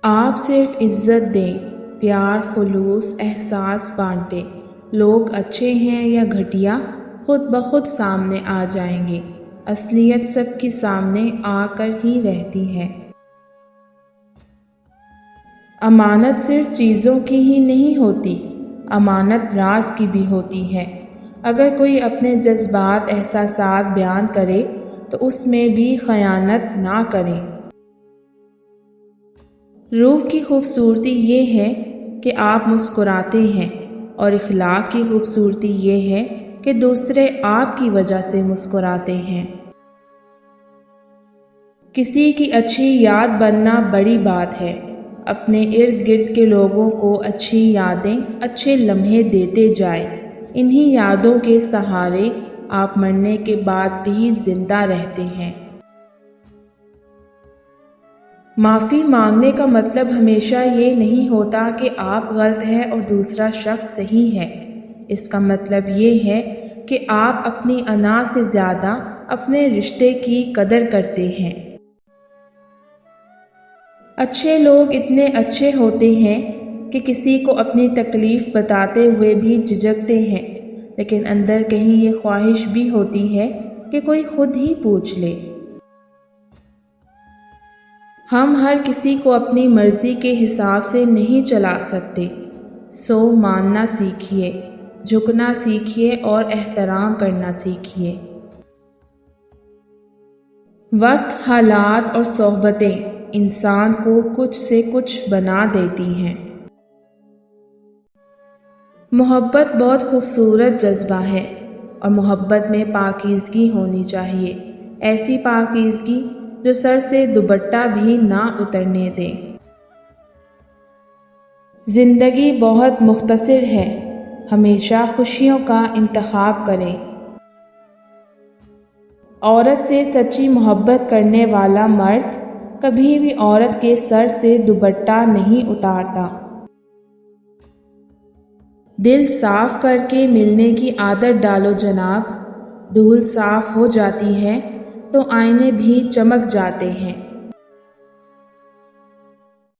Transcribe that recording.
آپ صرف عزت دیں، پیار، خلوص، احساس بانٹیں۔ لوگ اچھے ہیں یا گھٹیا خود بخود سامنے آ جائیں گے۔ اصلیت سب کے سامنے آ کر ہی رہتی ہے۔ امانت صرف چیزوں کی ہی نہیں ہوتی، امانت راز کی بھی ہوتی ہے۔ اگر کوئی اپنے جذبات، احساسات بیان کرے تو اس میں بھی خیانت نہ کریں۔ روح کی خوبصورتی یہ ہے کہ آپ مسکراتے ہیں، اور اخلاق کی خوبصورتی یہ ہے کہ دوسرے آپ کی وجہ سے مسکراتے ہیں۔ کسی کی اچھی یاد بننا بڑی بات ہے۔ اپنے ارد گرد کے لوگوں کو اچھی یادیں، اچھے لمحے دیتے جائیں۔ انہی یادوں کے سہارے آپ مرنے کے بعد بھی زندہ رہتے ہیں۔ معافی مانگنے کا مطلب ہمیشہ یہ نہیں ہوتا کہ آپ غلط ہیں اور دوسرا شخص صحیح ہے۔ اس کا مطلب یہ ہے کہ آپ اپنی انا سے زیادہ اپنے رشتے کی قدر کرتے ہیں۔ اچھے لوگ اتنے اچھے ہوتے ہیں کہ کسی کو اپنی تکلیف بتاتے ہوئے بھی جھجکتے ہیں، لیکن اندر کہیں یہ خواہش بھی ہوتی ہے کہ کوئی خود ہی پوچھ لے۔ ہم ہر کسی کو اپنی مرضی کے حساب سے نہیں چلا سکتے، سو ماننا سیکھیے، جھکنا سیکھیے اور احترام کرنا سیکھیے۔ وقت، حالات اور صحبتیں انسان کو کچھ سے کچھ بنا دیتی ہیں۔ محبت بہت خوبصورت جذبہ ہے، اور محبت میں پاکیزگی ہونی چاہیے، ایسی پاکیزگی جو سر سے دوپٹہ بھی نہ اترنے دے۔ زندگی بہت مختصر ہے، ہمیشہ خوشیوں کا انتخاب کریں۔ عورت سے سچی محبت کرنے والا مرد کبھی بھی عورت کے سر سے دوپٹہ نہیں اتارتا۔ دل صاف کر کے ملنے کی عادت ڈالو جناب، دھول صاف ہو جاتی ہے تو آئینے بھی چمک جاتے ہیں۔